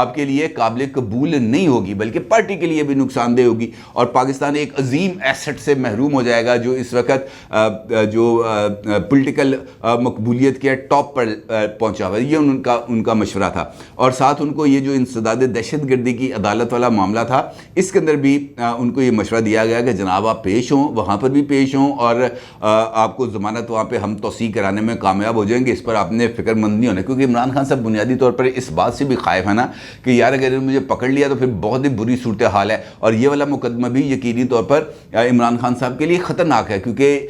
آپ کے لیے قابل قبول نہیں ہوگی، بلکہ پارٹی کے لیے بھی نقصان دہ ہوگی، اور پاکستان ایک عظیم ایسٹ سے محروم ہو جائے گا جو اس وقت جو پولیٹیکل مقبولیت کے ٹاپ پر پہنچا ہوا ہے۔ یہ ان کا مشورہ تھا، اور ساتھ ان کو یہ جو انسداد دہشت گردی کی عدالت والا معاملہ تھا اس کے اندر بھی ان کو یہ مشورہ دیا گیا کہ جناب آپ پیش ہوں، وہاں پر بھی پیش ہوں، اور آپ کو ضمانت وہاں پہ ہم توسیع کرانے میں کامیاب ہو جائیں گے، اس پر آپ نے فکر مند نہیں ہونا، کیونکہ عمران خان صاحب بنیادی طور پر اس بات سے بھی خائف ہے نا کہ یار اگر مجھے پکڑ لیا تو پھر بہت ہی بری صورتحال ہے، اور یہ والا مقدمہ بھی یقینی طور پر عمران خان صاحب کے لیے خطرناک ہے، کیونکہ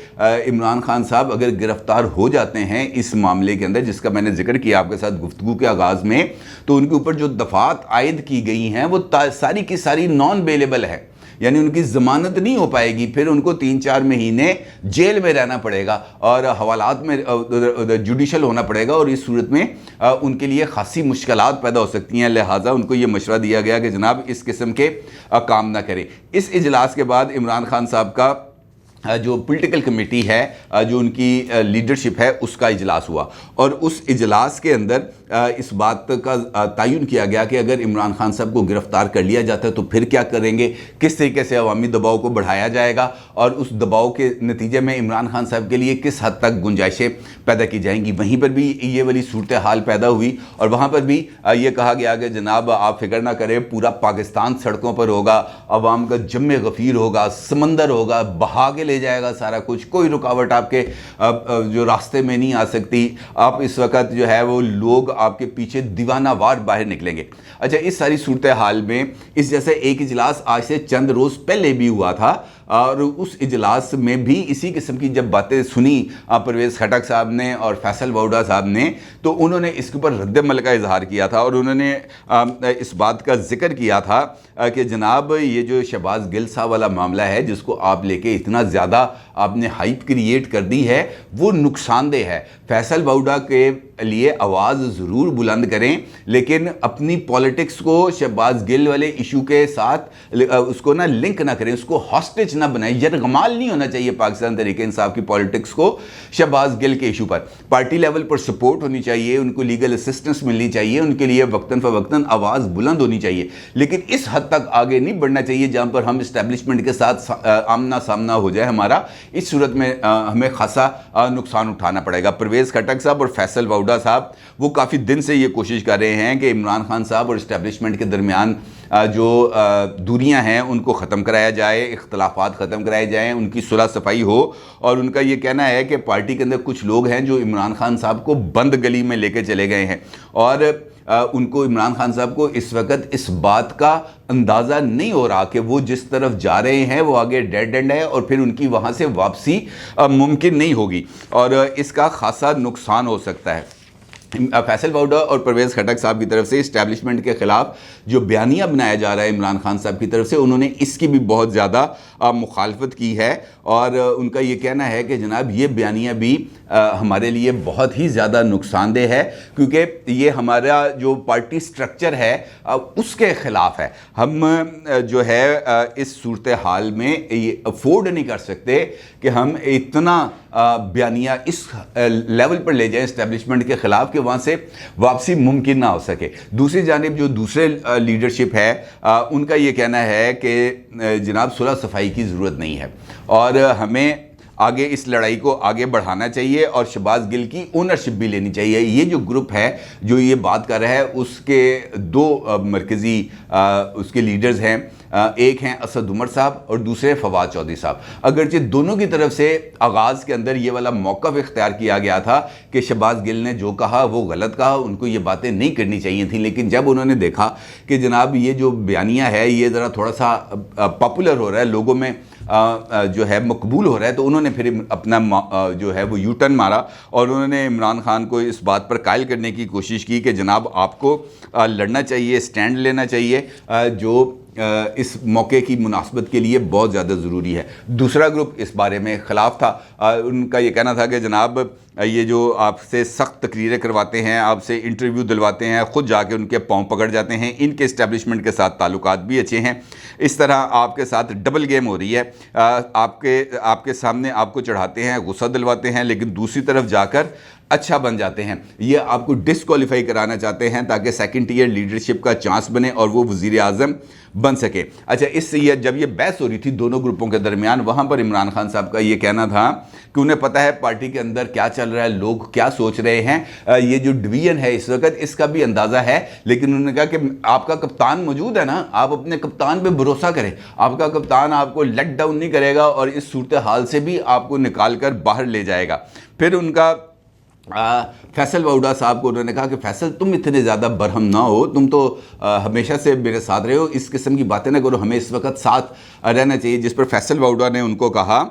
عمران خان صاحب اگر گرفتار ہو جاتے ہیں اس معاملے کے اندر جس کا میں نے ذکر کیا آپ کے ساتھ گفتگو کے آغاز میں، تو ان کے اوپر جو دفعات عائد کی گئی ہیں وہ ساری کی ساری نان بیلیبل ہے، یعنی ان کی ضمانت نہیں ہو پائے گی، پھر ان کو 3-4 مہینے جیل میں رہنا پڑے گا اور حوالات میں جوڈیشل ہونا پڑے گا، اور اس صورت میں ان کے لیے خاصی مشکلات پیدا ہو سکتی ہیں، لہٰذا ان کو یہ مشورہ دیا گیا کہ جناب اس قسم کے کام نہ کریں۔ اس اجلاس کے بعد عمران خان صاحب کا جو پولیٹیکل کمیٹی ہے جو ان کی لیڈرشپ ہے اس کا اجلاس ہوا، اور اس اجلاس کے اندر اس بات کا تعین کیا گیا کہ اگر عمران خان صاحب کو گرفتار کر لیا جاتا ہے تو پھر کیا کریں گے، کس طریقے سے عوامی دباؤ کو بڑھایا جائے گا، اور اس دباؤ کے نتیجے میں عمران خان صاحب کے لیے کس حد تک گنجائشیں پیدا کی جائیں گی۔ وہیں پر بھی یہ والی صورتحال پیدا ہوئی، اور وہاں پر بھی یہ کہا گیا کہ جناب آپ فکر نہ کریں، پورا پاکستان سڑکوں پر ہوگا، عوام کا جم غفیر ہوگا، سمندر ہوگا، بہا کے لے جائے گا سارا کچھ، کوئی رکاوٹ آپ کے جو راستے میں نہیں آ سکتی، آپ اس وقت جو ہے وہ لوگ آپ کے پیچھے دیوانہ وار باہر نکلیں گے۔ اچھا، اس ساری صورتحال میں اس جیسے ایک اجلاس آج سے چند روز پہلے بھی ہوا تھا، اور اس اجلاس میں بھی اسی قسم کی جب باتیں سنی پرویز خٹک صاحب نے اور فیصل ووڈا صاحب نے، تو انہوں نے اس کے اوپر رد عمل کا اظہار کیا تھا، اور انہوں نے اس بات کا ذکر کیا تھا کہ جناب یہ جو شہباز گل صاحب والا معاملہ ہے جس کو آپ لے کے اتنا زیادہ آپ نے ہائپ کریٹ کر دی ہے، وہ نقصان دہ ہے۔ فیصل ووڈا کے لیے آواز ضرور بلند کریں، لیکن اپنی پولیٹکس کو شہباز گل والے ایشو کے ساتھ اس کو نہ لنک نہ کریں، اس کو ہاسٹیج نہ بنائیں۔ یرغمال نہیں ہونا چاہیے پاکستان تحریک انصاف کی پولیٹکس کو شہباز گل کے ایشو پر، پارٹی لیول پر سپورٹ ہونی چاہیے، ان کو لیگل اسسٹنس ملنی چاہیے، ان کے لیے وقتاً فوقتاً آواز بلند ہونی چاہیے، لیکن اس حد تک آگے نہیں بڑھنا چاہیے جہاں پر ہم اسٹیبلشمنٹ کے ساتھ آمنا سامنا ہو جائے ہمارا۔ اس صورت میں ہمیں خاصا نقصان اٹھانا پڑے گا۔ پرویز خٹک صاحب اور فیصل ووڈا صاحب وہ کافی دن سے یہ کوشش کر رہے ہیں کہ عمران خان صاحب اور اسٹیبلشمنٹ کے درمیان جو دوریاں ہیں ان کو ختم کرایا جائے، اختلافات ختم کرائے جائیں، ان کی صلح صفائی ہو، اور ان کا یہ کہنا ہے کہ پارٹی کے اندر کچھ لوگ ہیں جو عمران خان صاحب کو بند گلی میں لے کے چلے گئے ہیں، اور ان کو عمران خان صاحب کو اس وقت اس بات کا اندازہ نہیں ہو رہا کہ وہ جس طرف جا رہے ہیں وہ آگے ڈیڈ اینڈ ہے، اور پھر ان کی وہاں سے واپسی ممکن نہیں ہوگی، اور اس کا خاصا نقصان ہو سکتا ہے۔ فیصل ووڈا اور پرویز خٹک صاحب کی طرف سے اسٹیبلشمنٹ کے خلاف جو بیانیہ بنایا جا رہا ہے عمران خان صاحب کی طرف سے، انہوں نے اس کی بھی بہت زیادہ مخالفت کی ہے، اور ان کا یہ کہنا ہے کہ جناب یہ بیانیہ بھی ہمارے لیے بہت ہی زیادہ نقصان دہ ہے، کیونکہ یہ ہمارا جو پارٹی سٹرکچر ہے اس کے خلاف ہے۔ ہم جو ہے اس صورتحال میں یہ افورڈ نہیں کر سکتے کہ ہم اتنا بیانیہ اس لیول پر لے جائیں اسٹیبلشمنٹ کے خلاف کہ وہاں سے واپسی ممکن نہ ہو سکے۔ دوسری جانب جو دوسرے لیڈرشپ ہے ان کا یہ کہنا ہے کہ جناب صلح صفائی کی ضرورت نہیں ہے، اور ہمیں آگے اس لڑائی کو آگے بڑھانا چاہیے، اور شہباز گل کی اونرشپ بھی لینی چاہیے۔ یہ جو گروپ ہے جو یہ بات کر رہا ہے اس کے دو مرکزی اس کے لیڈرز ہیں، ایک ہیں اسد عمر صاحب اور دوسرے فواد چودھری صاحب۔ اگرچہ دونوں کی طرف سے آغاز کے اندر یہ والا موقف اختیار کیا گیا تھا کہ شہباز گل نے جو کہا وہ غلط کہا، ان کو یہ باتیں نہیں کرنی چاہیے تھیں، لیکن جب انہوں نے دیکھا کہ جناب یہ جو بیانیہ ہے یہ ذرا تھوڑا سا پاپولر ہو رہا ہے، لوگوں میں جو ہے مقبول ہو رہا ہے، تو انہوں نے پھر اپنا جو ہے وہ یو ٹرن مارا، اور انہوں نے عمران خان کو اس بات پر قائل کرنے کی کوشش کی کہ جناب آپ کو لڑنا چاہیے، سٹینڈ لینا چاہیے، جو اس موقع کی مناسبت کے لیے بہت زیادہ ضروری ہے۔ دوسرا گروپ اس بارے میں خلاف تھا، ان کا یہ کہنا تھا کہ جناب یہ جو آپ سے سخت تقریریں کرواتے ہیں, آپ سے انٹرویو دلواتے ہیں, خود جا کے ان کے پاؤں پکڑ جاتے ہیں, ان کے اسٹیبلشمنٹ کے ساتھ تعلقات بھی اچھے ہیں. اس طرح آپ کے ساتھ ڈبل گیم ہو رہی ہے. آپ کے سامنے آپ کو چڑھاتے ہیں, غصہ دلواتے ہیں, لیکن دوسری طرف جا کر اچھا بن جاتے ہیں. یہ آپ کو ڈسکوالیفائی کرانا چاہتے ہیں تاکہ سیکنڈ ٹیئر لیڈرشپ کا چانس بنے اور وہ وزیر اعظم بن سکے. اچھا, اس سے یہ جب یہ بحث ہو رہی تھی دونوں گروپوں کے درمیان, وہاں پر عمران خان صاحب کا یہ کہنا تھا کہ انہیں پتہ ہے پارٹی کے اندر کیا چل رہا ہے, لوگ کیا سوچ رہے ہیں, یہ جو ڈویژن ہے اس وقت اس کا بھی اندازہ ہے, لیکن انہوں نے کہا کہ آپ کا کپتان موجود ہے نا, آپ اپنے کپتان پہ بھروسہ کریں, آپ کا کپتان آپ کو لیٹ ڈاؤن نہیں کرے گا اور اس صورتحال سے بھی آپ کو نکال کر باہر لے جائے گا. پھر ان کا فیصل ووڈا صاحب کو انہوں نے کہا کہ فیصل تم اتنے زیادہ برہم نہ ہو, تم تو ہمیشہ سے میرے ساتھ رہے ہو, اس قسم کی باتیں نہ کرو, ہمیں اس وقت ساتھ رہنا چاہیے. جس پر فیصل ووڈا نے ان کو کہا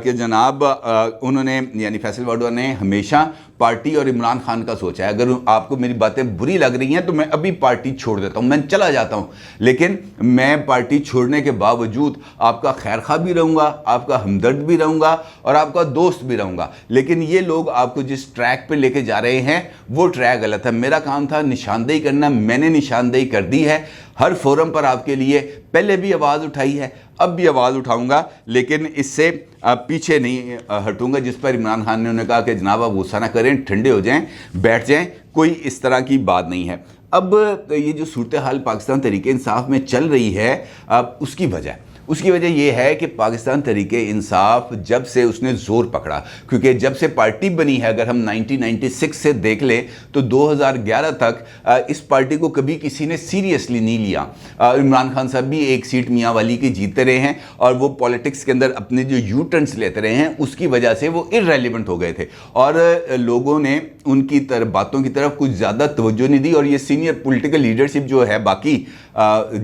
کہ جناب انہوں نے یعنی فیصل ووڈا نے ہمیشہ پارٹی اور عمران خان کا سوچا ہے. اگر آپ کو میری باتیں بری لگ رہی ہیں تو میں ابھی پارٹی چھوڑ دیتا ہوں, میں چلا جاتا ہوں, لیکن میں پارٹی چھوڑنے کے باوجود آپ کا خیر خواہ بھی رہوں گا, آپ کا ہمدرد بھی رہوں گا اور آپ کا دوست بھی رہوں گا. لیکن یہ لوگ آپ کو جس ٹریک پہ لے کے جا رہے ہیں وہ ٹریک غلط ہے. میرا کام تھا نشاندہی کرنا, میں نے نشاندہی کر دی ہے, ہر فورم پر آپ کے لیے پہلے بھی آواز اٹھائی ہے, اب بھی آواز اٹھاؤں گا, لیکن اس سے پیچھے نہیں ہٹوں گا. جس پر عمران خان نے انہیں کہا کہ جناب آپ غصہ نہ کریں, ٹھنڈے ہو جائیں, بیٹھ جائیں, کوئی اس طرح کی بات نہیں ہے. اب یہ جو صورتحال پاکستان تحریک انصاف میں چل رہی ہے, اس کی وجہ یہ ہے کہ پاکستان تحریک انصاف جب سے اس نے زور پکڑا, کیونکہ جب سے پارٹی بنی ہے, اگر ہم 1996 سے دیکھ لیں تو 2011 تک اس پارٹی کو کبھی کسی نے سیریسلی نہیں لیا. عمران خان صاحب بھی ایک سیٹ میاں والی کی جیتتے رہے ہیں اور وہ پولیٹکس کے اندر اپنے جو یو ٹرنس لیتے رہے ہیں, اس کی وجہ سے وہ ارریلیونٹ ہو گئے تھے اور لوگوں نے ان کی باتوں کی طرف کچھ زیادہ توجہ نہیں دی. اور یہ سینئر پولیٹیکل لیڈرشپ جو ہے باقی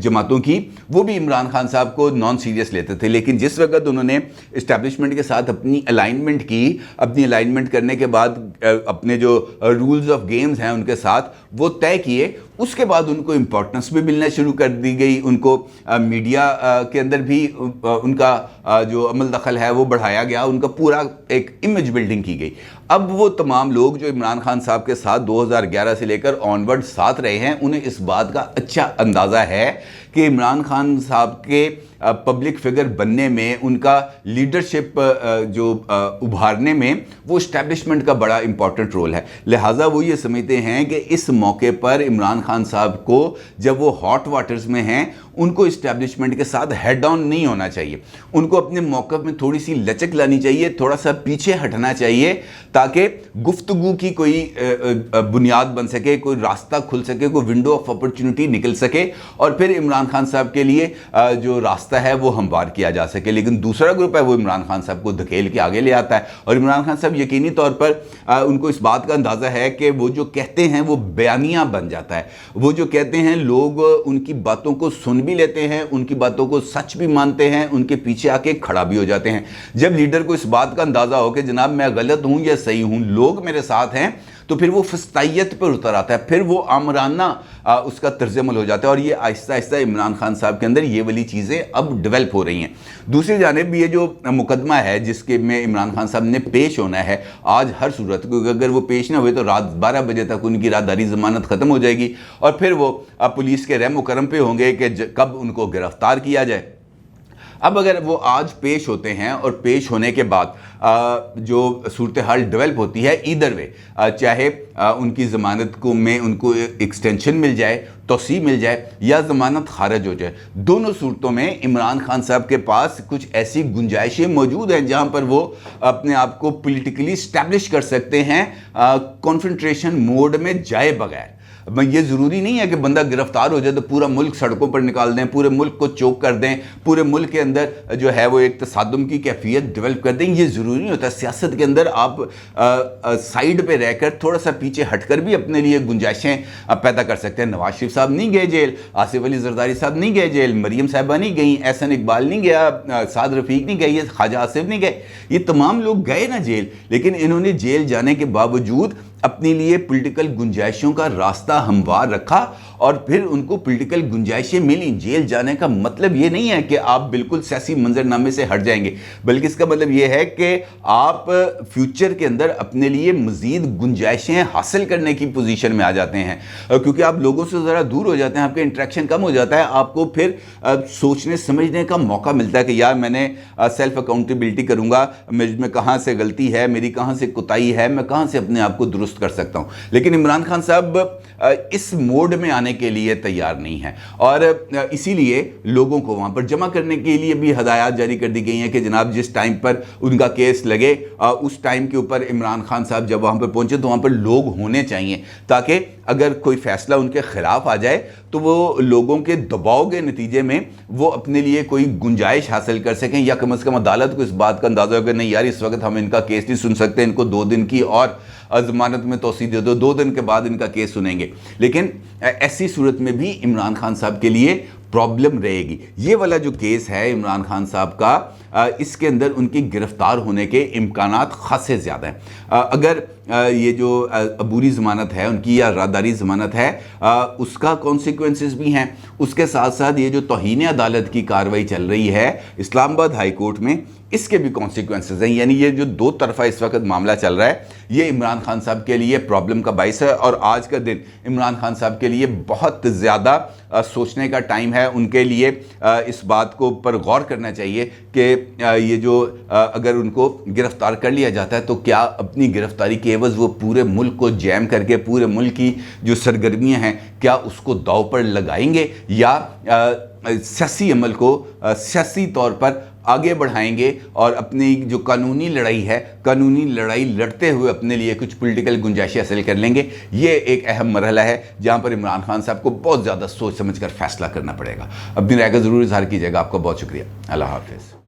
جماعتوں کی, وہ بھی عمران خان صاحب کو نان سیریس لیتے تھے. لیکن جس وقت انہوں نے اسٹیبلشمنٹ کے ساتھ اپنی الائنمنٹ کی, اپنی الائنمنٹ کرنے کے بعد اپنے جو رولز آف گیمز ہیں ان کے ساتھ وہ طے کیے, اس کے بعد ان کو امپورٹنس بھی ملنا شروع کر دی گئی, ان کو میڈیا کے اندر بھی ان کا جو عمل دخل ہے وہ بڑھایا گیا, ان کا پورا ایک امیج بلڈنگ کی گئی. اب وہ تمام لوگ جو عمران خان صاحب کے ساتھ 2011 سے لے کر آنورڈ ساتھ رہے ہیں, انہیں اس بات کا اچھا اندازہ ہے کہ عمران خان صاحب کے پبلک فگر بننے میں, ان کا لیڈرشپ جو ابھارنے میں وہ اسٹیبلشمنٹ کا بڑا امپورٹنٹ رول ہے. لہٰذا وہ یہ سمجھتے ہیں کہ اس موقع پر عمران خان صاحب کو جب وہ ہاٹ واٹرز میں ہیں, ان کو اسٹیبلشمنٹ کے ساتھ ہیڈ آن نہیں ہونا چاہیے, ان کو اپنے موقف میں تھوڑی سی لچک لانی چاہیے, تھوڑا سا پیچھے ہٹنا چاہیے تاکہ گفتگو کی کوئی بنیاد بن سکے, کوئی راستہ کھل سکے, کوئی ونڈو آف اپرچونٹی نکل سکے اور پھر عمران خان صاحب کے لیے جو راستہ ہے وہ ہموار کیا جا سکے. لیکن دوسرا گروپ ہے وہ عمران خان صاحب کو دھکیل کے آگے لے آتا ہے, اور عمران خان صاحب یقینی طور پر ان کو اس بات کا اندازہ ہے کہ وہ جو کہتے ہیں وہ بیانیہ بن جاتا ہے, وہ جو کہتے ہیں لوگ ان کی باتوں کو سن بھی لیتے ہیں, ان کی باتوں کو سچ بھی مانتے ہیں, ان کے پیچھے آ کے کھڑا بھی ہو جاتے ہیں. جب لیڈر کو اس بات کا اندازہ ہو کہ جناب میں غلط ہوں یا صحیح ہوں, لوگ میرے ساتھ ہیں, تو پھر وہ فسطائیت پر اتر آتا ہے, پھر وہ آمرانہ اس کا طرز عمل ہو جاتا ہے. اور یہ آہستہ آہستہ عمران خان صاحب کے اندر یہ والی چیزیں اب ڈیولپ ہو رہی ہیں. دوسری جانب یہ جو مقدمہ ہے جس کے میں عمران خان صاحب نے پیش ہونا ہے آج ہر صورت, کیونکہ اگر وہ پیش نہ ہوئے تو رات 12 بجے تک ان کی رازداری ضمانت ختم ہو جائے گی اور پھر وہ پولیس کے رحم و کرم پہ ہوں گے کہ کب ان کو گرفتار کیا جائے. اب اگر وہ آج پیش ہوتے ہیں اور پیش ہونے کے بعد جو صورتحال ڈیولپ ہوتی ہے ایدر وے, چاہے ان کی ضمانت کو میں ان کو ایکسٹینشن مل جائے, توسیع مل جائے یا ضمانت خارج ہو جائے, دونوں صورتوں میں عمران خان صاحب کے پاس کچھ ایسی گنجائشیں موجود ہیں جہاں پر وہ اپنے آپ کو پولیٹیکلی اسٹیبلش کر سکتے ہیں کانفنٹریشن موڈ میں جائے بغیر. یہ ضروری نہیں ہے کہ بندہ گرفتار ہو جائے تو پورا ملک سڑکوں پر نکال دیں, پورے ملک کو چوک کر دیں, پورے ملک کے اندر جو ہے وہ ایک تصادم کی کیفیت ڈیولپ کر دیں. یہ ضروری نہیں ہوتا. سیاست کے اندر آپ سائیڈ پہ رہ کر تھوڑا سا پیچھے ہٹ کر بھی اپنے لیے گنجائشیں پیدا کر سکتے ہیں. نواز شریف صاحب نہیں گئے جیل, آصف علی زرداری صاحب نہیں گئے جیل, مریم صاحبہ نہیں گئیں, احسن اقبال نہیں گیا, سعد رفیق نہیں گئے, خواجہ آصف نہیں گئے, یہ تمام لوگ گئے نا جیل, لیکن انہوں نے جیل جانے کے باوجود اپنے لیے پولیٹیکل گنجائشوں کا راستہ ہموار رکھا اور پھر ان کو پولیٹیکل گنجائشیں ملی. جیل جانے کا مطلب یہ نہیں ہے کہ آپ بالکل سیاسی منظرنامے سے ہٹ جائیں گے، بلکہ اس کا مطلب یہ ہے کہ آپ فیوچر کے اندر اپنے لیے مزید گنجائشیں حاصل کرنے کی پوزیشن میں آ جاتے ہیں، کیونکہ آپ لوگوں سے ذرا دور ہو جاتے ہیں، آپ کا انٹریکشن کم ہو جاتا ہے، آپ کو پھر سوچنے سمجھنے کا موقع ملتا ہے کہ یار میں نے سیلف اکاؤنٹیبلٹی کروں گا، میں کہاں سے غلطی ہے، میری کہاں سے کوتاہی ہے، میں کہاں سے اپنے آپ کو درست کر سکتا ہوں. لیکن عمران خان صاحب اس موڈ میں آنے کے لیے تیار نہیں ہیں، اور اسی لیے لوگوں کو وہاں پر جمع کرنے کے لیے بھی ہدایات جاری کر دی گئی ہیں کہ جناب جس ٹائم پر ان کا کیس لگے اس ٹائم کے اوپر عمران خان صاحب جب وہاں پر پہنچے تو وہاں پر لوگ ہونے چاہیے، تاکہ اگر کوئی فیصلہ ان کے خلاف آ جائے تو وہ لوگوں کے دباؤ کے نتیجے میں وہ اپنے لیے کوئی گنجائش حاصل کر سکیں، یا کم از کم عدالت کو اس بات کا اندازہ ہو کہ نہیں یار اس وقت ہم ان کا کیس نہیں سن سکتے، ان کو 2 دن کی اور ضمانت میں توسیع دے دو، 2 دن کے بعد ان کا کیس سنیں گے. لیکن ایسی صورت میں بھی عمران خان صاحب کے لیے پرابلم رہے گی. یہ والا جو کیس ہے عمران خان صاحب کا، اس کے اندر ان کی گرفتار ہونے کے امکانات خاصے زیادہ ہیں. اگر یہ جو عبوری ضمانت ہے ان کی یا راداری ضمانت ہے، اس کا کانسیکوینسز بھی ہیں، اس کے ساتھ ساتھ یہ جو توہین عدالت کی کارروائی چل رہی ہے اسلام آباد ہائی کورٹ میں، اس کے بھی کانسیکوینسز ہیں. یعنی یہ جو 2 طرفہ اس وقت معاملہ چل رہا ہے یہ عمران خان صاحب کے لیے پرابلم کا باعث ہے، اور آج کا دن عمران خان صاحب کے لیے بہت زیادہ سوچنے کا ٹائم ہے. ان کے لیے اس بات کو پر غور کرنا چاہیے کہ یہ جو اگر ان کو گرفتار کر لیا جاتا ہے تو کیا اپنی گرفتاری کے عوض وہ پورے ملک کو جیم کر کے پورے ملک کی جو سرگرمیاں ہیں کیا اس کو داؤ پر لگائیں گے، یا سیاسی عمل کو سیاسی طور پر آگے بڑھائیں گے اور اپنی جو قانونی لڑائی ہے قانونی لڑائی لڑتے ہوئے اپنے لیے کچھ پولیٹیکل گنجائشیں حاصل کر لیں گے. یہ ایک اہم مرحلہ ہے جہاں پر عمران خان صاحب کو بہت زیادہ سوچ سمجھ کر فیصلہ کرنا پڑے گا. اپنی رائے کا ضرور اظہار کیجیے گا. آپ کا بہت شکریہ. اللہ حافظ.